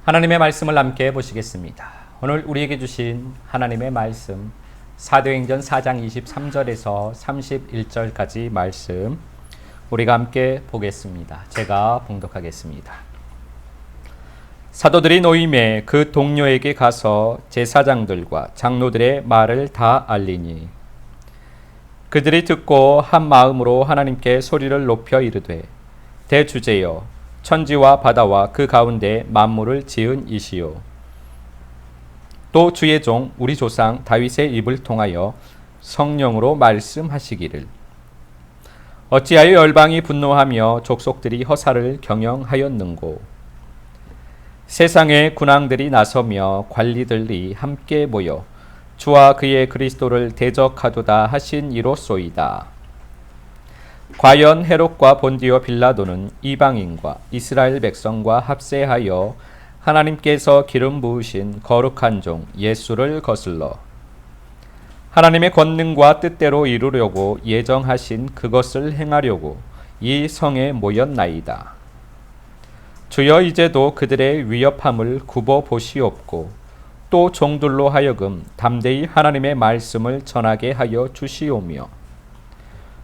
하나님의 말씀을 함께 보시겠습니다. 오늘 우리에게 주신 하나님의 말씀 사도행전 4장 23절에서 31절까지 말씀 우리가 함께 보겠습니다. 제가 봉독하겠습니다. 사도들이 노임에 그 동료에게 가서 제사장들과 장로들의 말을 다 알리니 그들이 듣고 한 마음으로 하나님께 소리를 높여 이르되 대주제여 천지와 바다와 그 가운데 만물을 지은 이시요 또 주의 종 우리 조상 다윗의 입을 통하여 성령으로 말씀하시기를 어찌하여 열방이 분노하며 족속들이 허사를 경영하였는고 세상의 군왕들이 나서며 관리들이 함께 모여 주와 그의 그리스도를 대적하도다 하신 이로소이다. 과연 헤롯과 본디오 빌라도는 이방인과 이스라엘 백성과 합세하여 하나님께서 기름 부으신 거룩한 종 예수를 거슬러 하나님의 권능과 뜻대로 이루려고 예정하신 그것을 행하려고 이 성에 모였나이다. 주여 이제도 그들의 위협함을 굽어 보시옵고 또 종들로 하여금 담대히 하나님의 말씀을 전하게 하여 주시오며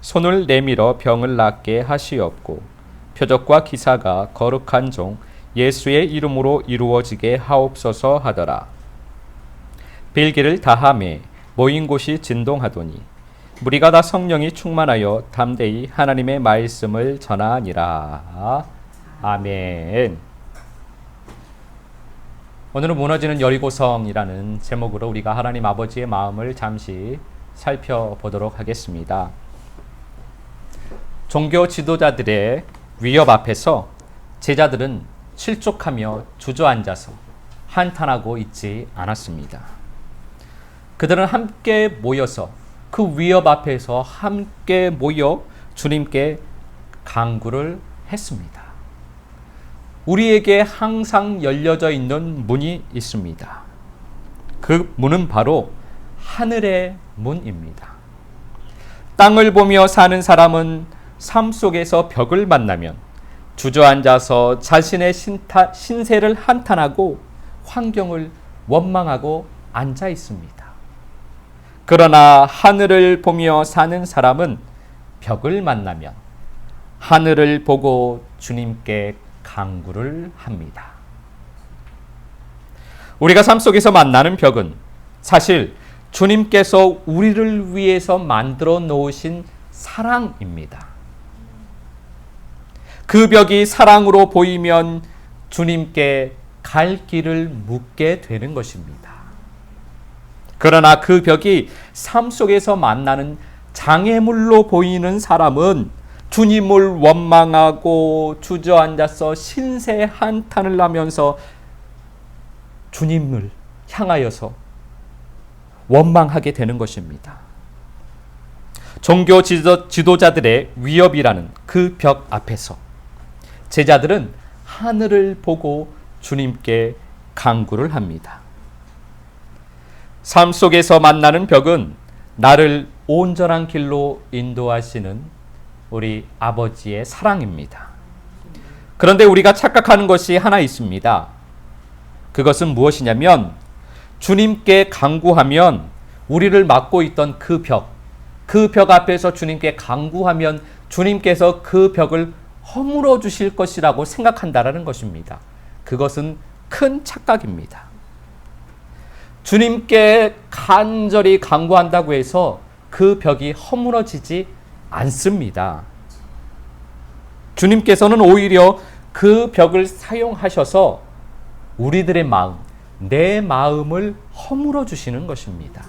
손을 내밀어 병을 낫게 하시옵고 표적과 기사가 거룩한 종 예수의 이름으로 이루어지게 하옵소서 하더라. 빌기를 다함에 모인 곳이 진동하더니 무리가 다 성령이 충만하여 담대히 하나님의 말씀을 전하니라. 아멘. 오늘은 무너지는 여리고성이라는 제목으로 우리가 하나님 아버지의 마음을 잠시 살펴보도록 하겠습니다. 종교 지도자들의 위협 앞에서 제자들은 실족하며 주저앉아서 한탄하고 있지 않았습니다. 그들은 함께 모여서 그 위협 앞에서 함께 모여 주님께 간구를 했습니다. 우리에게 항상 열려져 있는 문이 있습니다. 그 문은 바로 하늘의 문입니다. 땅을 보며 사는 사람은 삶 속에서 벽을 만나면 주저앉아서 자신의 신세를 한탄하고 환경을 원망하고 앉아 있습니다. 그러나 하늘을 보며 사는 사람은 벽을 만나면 하늘을 보고 주님께 간구를 합니다. 우리가 삶 속에서 만나는 벽은 사실 주님께서 우리를 위해서 만들어 놓으신 사랑입니다. 그 벽이 사랑으로 보이면 주님께 갈 길을 묻게 되는 것입니다. 그러나 그 벽이 삶 속에서 만나는 장애물로 보이는 사람은 주님을 원망하고 주저앉아서 신세 한탄을 하면서 주님을 향하여서 원망하게 되는 것입니다. 종교 지도자들의 위협이라는 그 벽 앞에서 제자들은 하늘을 보고 주님께 간구를 합니다. 삶 속에서 만나는 벽은 나를 온전한 길로 인도하시는 우리 아버지의 사랑입니다. 그런데 우리가 착각하는 것이 하나 있습니다. 그것은 무엇이냐면 주님께 간구하면 우리를 막고 있던 그 벽 앞에서 주님께 간구하면 주님께서 그 벽을 허물어 주실 것이라고 생각한다라는 것입니다. 그것은 큰 착각입니다. 주님께 간절히 간구한다고 해서 그 벽이 허물어지지 않습니다. 주님께서는 오히려 그 벽을 사용하셔서 우리들의 마음, 내 마음을 허물어 주시는 것입니다.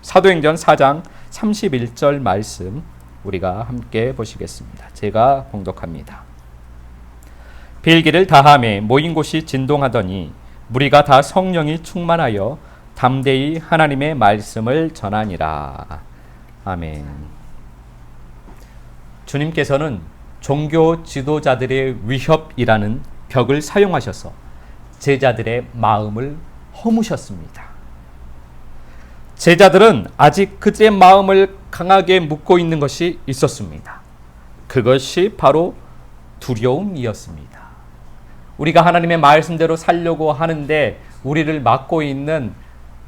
사도행전 4장 31절 말씀 우리가 함께 보시겠습니다. 제가 봉독합니다. 빌기를 다함에 모인 곳이 진동하더니 무리가 다 성령이 충만하여 담대히 하나님의 말씀을 전하니라. 아멘. 주님께서는 종교 지도자들의 위협이라는 벽을 사용하셔서 제자들의 마음을 허무셨습니다. 제자들은 아직 그들의 마음을 강하게 묶고 있는 것이 있었습니다. 그것이 바로 두려움이었습니다. 우리가 하나님의 말씀대로 살려고 하는데 우리를 막고 있는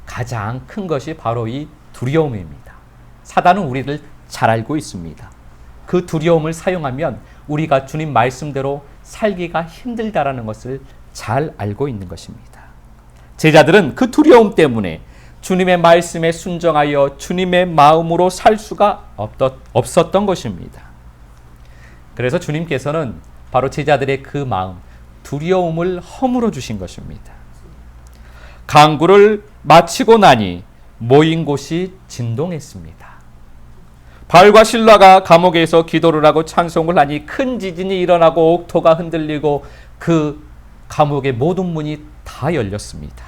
가장 큰 것이 바로 이 두려움입니다. 사단은 우리를 잘 알고 있습니다. 그 두려움을 사용하면 우리가 주님 말씀대로 살기가 힘들다라는 것을 잘 알고 있는 것입니다. 제자들은 그 두려움 때문에 주님의 말씀에 순종하여 주님의 마음으로 살 수가 없었던 것입니다. 그래서 주님께서는 바로 제자들의 그 마음, 두려움을 허물어 주신 것입니다. 강구를 마치고 나니 모인 곳이 진동했습니다. 바울과 실라가 감옥에서 기도를 하고 찬송을 하니 큰 지진이 일어나고 옥토가 흔들리고 그 감옥의 모든 문이 다 열렸습니다.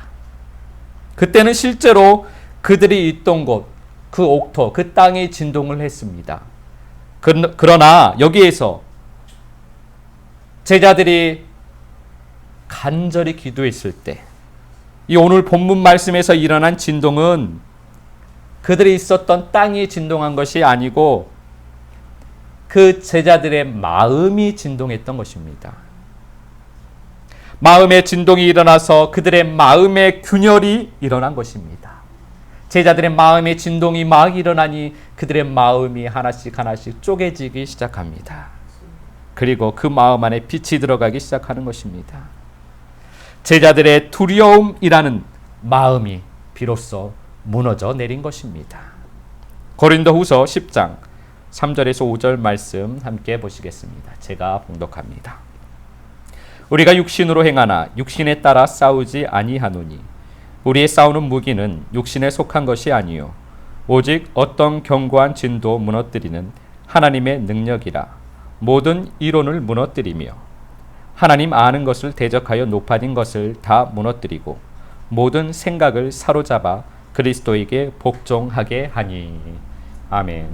그때는 실제로 그들이 있던 곳, 그 옥토, 그 땅이 진동을 했습니다. 그러나 여기에서 제자들이 간절히 기도했을 때, 이 오늘 본문 말씀에서 일어난 진동은 그들이 있었던 땅이 진동한 것이 아니고 그 제자들의 마음이 진동했던 것입니다. 마음의 진동이 일어나서 그들의 마음의 균열이 일어난 것입니다. 제자들의 마음의 진동이 막 일어나니 그들의 마음이 하나씩 하나씩 쪼개지기 시작합니다. 그리고 그 마음 안에 빛이 들어가기 시작하는 것입니다. 제자들의 두려움이라는 마음이 비로소 무너져 내린 것입니다. 고린도후서 10장 3절에서 5절 말씀 함께 보시겠습니다. 제가 봉독합니다. 우리가 육신으로 행하나 육신에 따라 싸우지 아니하노니 우리의 싸우는 무기는 육신에 속한 것이 아니요 오직 어떤 견고한 진도 무너뜨리는 하나님의 능력이라. 모든 이론을 무너뜨리며 하나님 아는 것을 대적하여 높아진 것을 다 무너뜨리고 모든 생각을 사로잡아 그리스도에게 복종하게 하니. 아멘.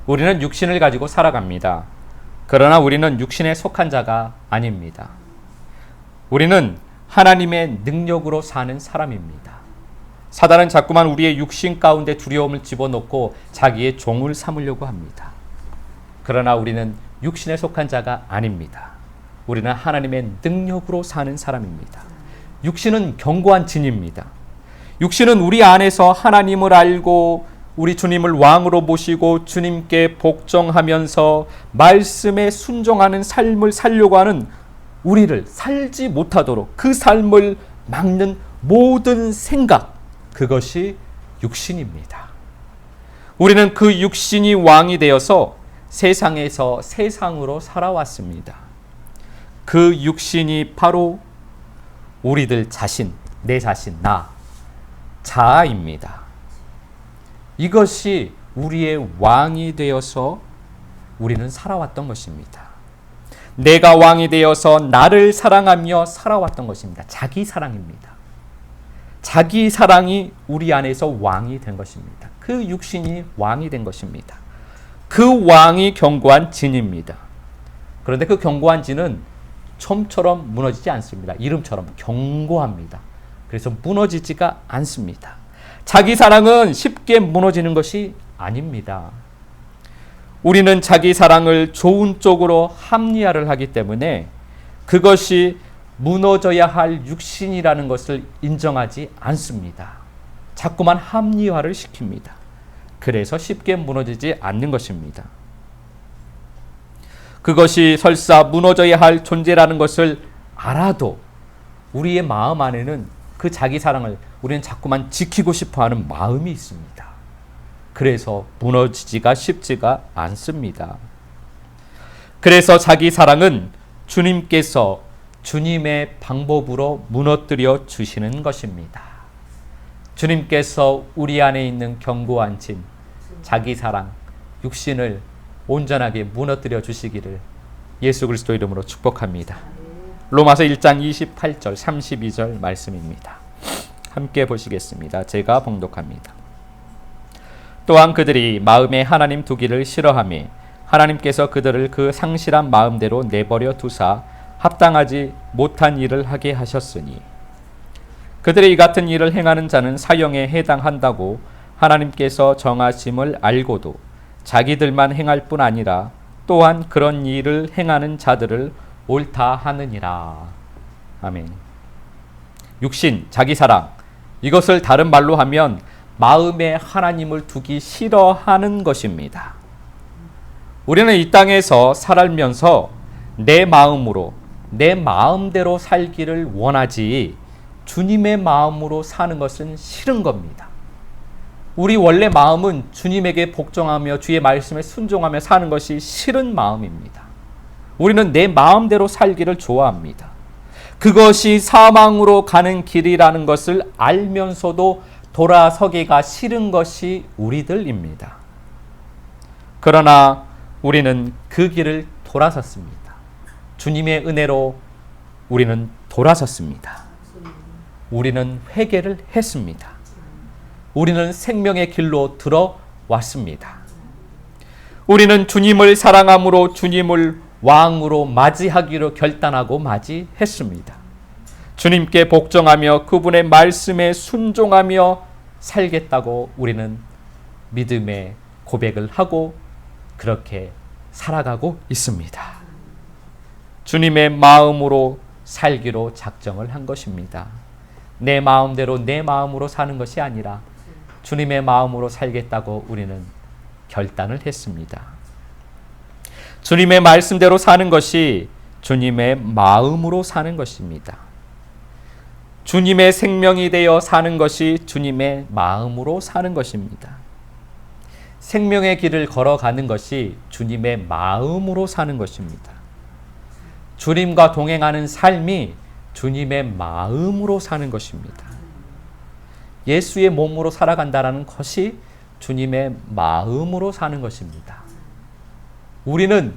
우리는 육신을 가지고 살아갑니다. 그러나 우리는 육신에 속한 자가 아닙니다. 우리는 하나님의 능력으로 사는 사람입니다. 사단은 자꾸만 우리의 육신 가운데 두려움을 집어넣고 자기의 종을 삼으려고 합니다. 그러나 우리는 육신에 속한 자가 아닙니다. 우리는 하나님의 능력으로 사는 사람입니다. 육신은 견고한 진입니다. 육신은 우리 안에서 하나님을 알고 우리 주님을 왕으로 모시고 주님께 복종하면서 말씀에 순종하는 삶을 살려고 하는 우리를 살지 못하도록 그 삶을 막는 모든 생각, 그것이 육신입니다. 우리는 그 육신이 왕이 되어서 세상에서 세상으로 살아왔습니다. 그 육신이 바로 우리들 자신, 내 자신, 나, 자아입니다. 이것이 우리의 왕이 되어서 우리는 살아왔던 것입니다. 내가 왕이 되어서 나를 사랑하며 살아왔던 것입니다. 자기 사랑입니다. 자기 사랑이 우리 안에서 왕이 된 것입니다. 그 육신이 왕이 된 것입니다. 그 왕이 견고한 진입니다. 그런데 그 견고한 진은 촘처럼 무너지지 않습니다. 이름처럼 견고합니다. 그래서 무너지지가 않습니다. 자기 사랑은 쉽게 무너지는 것이 아닙니다. 우리는 자기 사랑을 좋은 쪽으로 합리화를 하기 때문에 그것이 무너져야 할 육신이라는 것을 인정하지 않습니다. 자꾸만 합리화를 시킵니다. 그래서 쉽게 무너지지 않는 것입니다. 그것이 설사 무너져야 할 존재라는 것을 알아도 우리의 마음 안에는 그 자기 사랑을 우리는 자꾸만 지키고 싶어하는 마음이 있습니다. 그래서 무너지지가 쉽지가 않습니다. 그래서 자기 사랑은 주님께서 주님의 방법으로 무너뜨려 주시는 것입니다. 주님께서 우리 안에 있는 견고한 진, 자기 사랑, 육신을 온전하게 무너뜨려 주시기를 예수 그리스도 이름으로 축복합니다. 로마서 1장 28절 32절 말씀입니다. 함께 보시겠습니다. 제가 봉독합니다. 또한 그들이 마음에 하나님 두기를 싫어하며 하나님께서 그들을 그 상실한 마음대로 내버려 두사 합당하지 못한 일을 하게 하셨으니 그들이 이 같은 일을 행하는 자는 사형에 해당한다고 하나님께서 정하심을 알고도 자기들만 행할 뿐 아니라 또한 그런 일을 행하는 자들을 옳다 하느니라. 아멘. 육신, 자기사랑, 이것을 다른 말로 하면 마음에 하나님을 두기 싫어하는 것입니다. 우리는 이 땅에서 살면서 내 마음으로, 내 마음대로 살기를 원하지 주님의 마음으로 사는 것은 싫은 겁니다. 우리 원래 마음은 주님에게 복종하며 주의 말씀에 순종하며 사는 것이 싫은 마음입니다. 우리는 내 마음대로 살기를 좋아합니다. 그것이 사망으로 가는 길이라는 것을 알면서도 돌아서기가 싫은 것이 우리들입니다. 그러나 우리는 그 길을 돌아섰습니다. 주님의 은혜로 우리는 돌아섰습니다. 우리는 회개를 했습니다. 우리는 생명의 길로 들어왔습니다. 우리는 주님을 사랑함으로 주님을 왕으로 맞이하기로 결단하고 맞이했습니다. 주님께 복종하며 그분의 말씀에 순종하며 살겠다고 우리는 믿음의 고백을 하고 그렇게 살아가고 있습니다. 주님의 마음으로 살기로 작정을 한 것입니다. 내 마음대로 내 마음으로 사는 것이 아니라 주님의 마음으로 살겠다고 우리는 결단을 했습니다. 주님의 말씀대로 사는 것이 주님의 마음으로 사는 것입니다. 주님의 생명이 되어 사는 것이 주님의 마음으로 사는 것입니다. 생명의 길을 걸어가는 것이 주님의 마음으로 사는 것입니다. 주님과 동행하는 삶이 주님의 마음으로 사는 것입니다. 예수의 몸으로 살아간다는 것이 주님의 마음으로 사는 것입니다. 우리는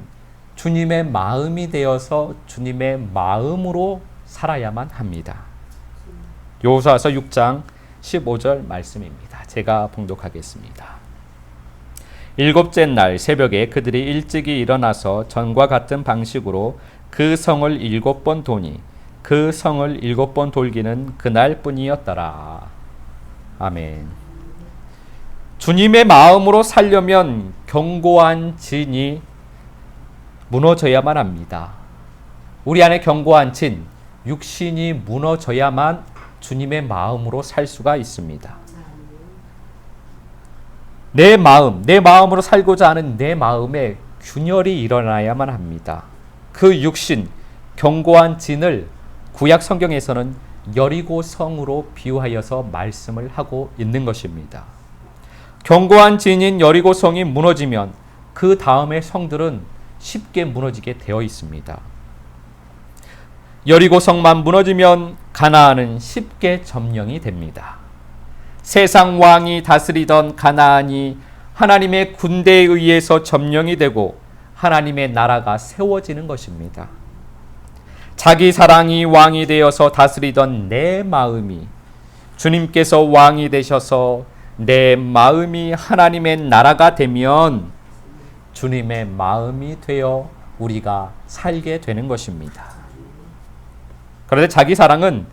주님의 마음이 되어서 주님의 마음으로 살아야만 합니다. 여호수아서 6장 15절 말씀입니다. 제가 봉독하겠습니다. 일곱째 날 새벽에 그들이 일찍이 일어나서 전과 같은 방식으로 그 성을 7번 도니 그 성을 7번 돌기는 그날뿐이었더라. 아멘. 주님의 마음으로 살려면 견고한 진이 무너져야만 합니다. 우리 안에 견고한 진, 육신이 무너져야만 주님의 마음으로 살 수가 있습니다. 내 마음으로 살고자 하는 내 마음에 균열이 일어나야만 합니다. 그 육신, 견고한 진을 구약 성경에서는 여리고성으로 비유하여서 말씀을 하고 있는 것입니다. 견고한 진인 여리고성이 무너지면 그 다음의 성들은 쉽게 무너지게 되어 있습니다. 여리고성만 무너지면 가나안은 쉽게 점령이 됩니다. 세상 왕이 다스리던 가나안이 하나님의 군대에 의해서 점령이 되고 하나님의 나라가 세워지는 것입니다. 자기 사랑이 왕이 되어서 다스리던 내 마음이 주님께서 왕이 되셔서 내 마음이 하나님의 나라가 되면 주님의 마음이 되어 우리가 살게 되는 것입니다. 그런데 자기 사랑은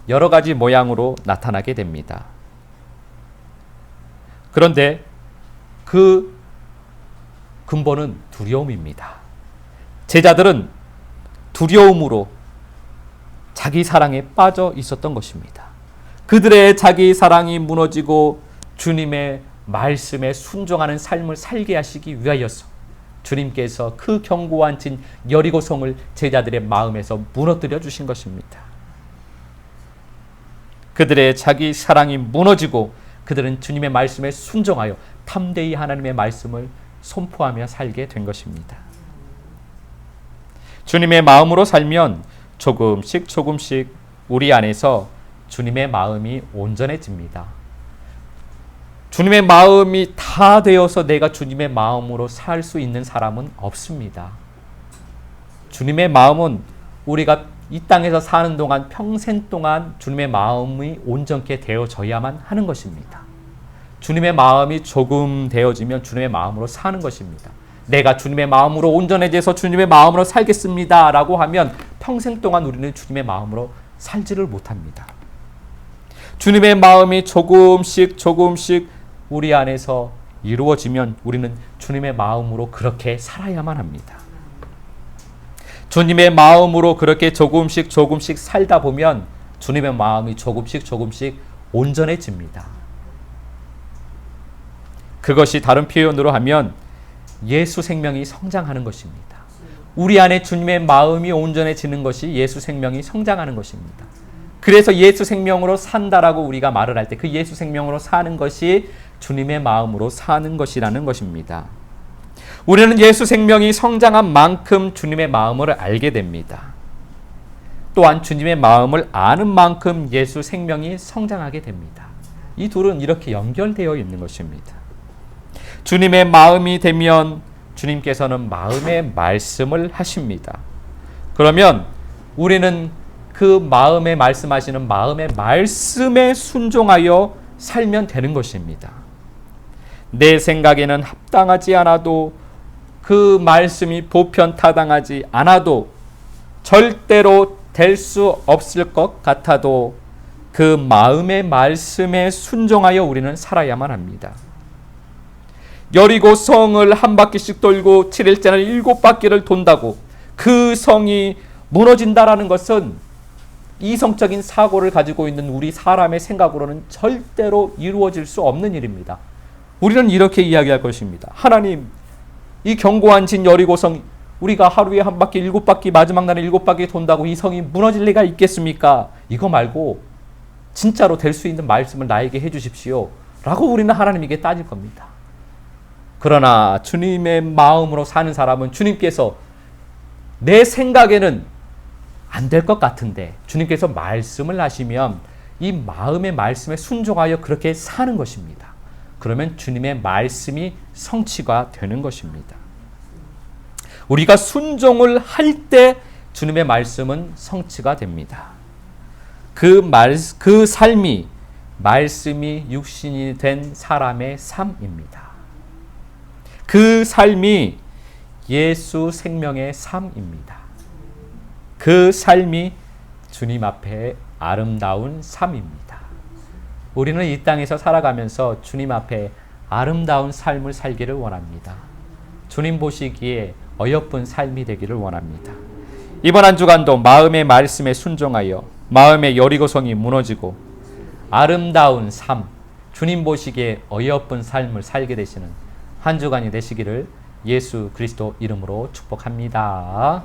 여러 가지 모양으로 나타나게 됩니다. 그런데 그 근본은 두려움입니다. 제자들은 두려움으로 자기 사랑에 빠져 있었던 것입니다. 그들의 자기 사랑이 무너지고 주님의 말씀에 순종하는 삶을 살게 하시기 위하여서 주님께서 그 견고한 진 여리고성을 제자들의 마음에서 무너뜨려 주신 것입니다. 그들의 자기 사랑이 무너지고 그들은 주님의 말씀에 순종하여 담대히 하나님의 말씀을 선포하며 살게 된 것입니다. 주님의 마음으로 살면 조금씩 우리 안에서 주님의 마음이 온전해집니다. 주님의 마음이 다 되어서 내가 주님의 마음으로 살 수 있는 사람은 없습니다. 주님의 마음은 우리가 이 땅에서 사는 동안 평생 동안 주님의 마음이 온전케 되어져야만 하는 것입니다. 주님의 마음이 조금 되어지면 주님의 마음으로 사는 것입니다. 내가 주님의 마음으로 온전해져서 주님의 마음으로 살겠습니다 라고 하면 평생 동안 우리는 주님의 마음으로 살지를 못합니다. 주님의 마음이 조금씩 우리 안에서 이루어지면 우리는 주님의 마음으로 그렇게 살아야만 합니다. 주님의 마음으로 그렇게 조금씩 조금씩 살다 보면 주님의 마음이 조금씩 조금씩 온전해집니다. 그것이 다른 표현으로 하면 예수 생명이 성장하는 것입니다. 우리 안에 주님의 마음이 온전해지는 것이 예수 생명이 성장하는 것입니다. 그래서 예수 생명으로 산다라고 우리가 말을 할 때 그 예수 생명으로 사는 것이 주님의 마음으로 사는 것이라는 것입니다. 우리는 예수 생명이 성장한 만큼 주님의 마음을 알게 됩니다. 또한 주님의 마음을 아는 만큼 예수 생명이 성장하게 됩니다. 이 둘은 이렇게 연결되어 있는 것입니다. 주님의 마음이 되면 주님께서는 마음의 말씀을 하십니다. 그러면 우리는 그 마음에 말씀하시는 마음의 말씀에 순종하여 살면 되는 것입니다. 내 생각에는 합당하지 않아도 그 말씀이 보편타당하지 않아도 절대로 될 수 없을 것 같아도 그 마음의 말씀에 순종하여 우리는 살아야만 합니다. 여리고 성을 한 바퀴씩 돌고 7일째는 7바퀴를 돈다고 그 성이 무너진다라는 것은 이성적인 사고를 가지고 있는 우리 사람의 생각으로는 절대로 이루어질 수 없는 일입니다. 우리는 이렇게 이야기할 것입니다. 하나님, 이 견고한 진 여리고성 우리가 하루에 한 바퀴 7바퀴 마지막 날에 7바퀴 돈다고 이 성이 무너질 리가 있겠습니까? 이거 말고 진짜로 될 수 있는 말씀을 나에게 해주십시오 라고 우리는 하나님에게 따질 겁니다. 그러나 주님의 마음으로 사는 사람은 주님께서 내 생각에는 안 될 것 같은데 주님께서 말씀을 하시면 이 마음의 말씀에 순종하여 그렇게 사는 것입니다. 그러면 주님의 말씀이 성취가 되는 것입니다. 우리가 순종을 할 때 주님의 말씀은 성취가 됩니다. 그 삶이 말씀이 육신이 된 사람의 삶입니다. 그 삶이 예수 생명의 삶입니다. 그 삶이 주님 앞에 아름다운 삶입니다. 우리는 이 땅에서 살아가면서 주님 앞에 아름다운 삶을 살기를 원합니다. 주님 보시기에 어여쁜 삶이 되기를 원합니다. 이번 한 주간도 마음의 말씀에 순종하여 마음의 여리고성이 무너지고 아름다운 삶, 주님 보시기에 어여쁜 삶을 살게 되시는 한 주간이 되시기를 예수 그리스도 이름으로 축복합니다.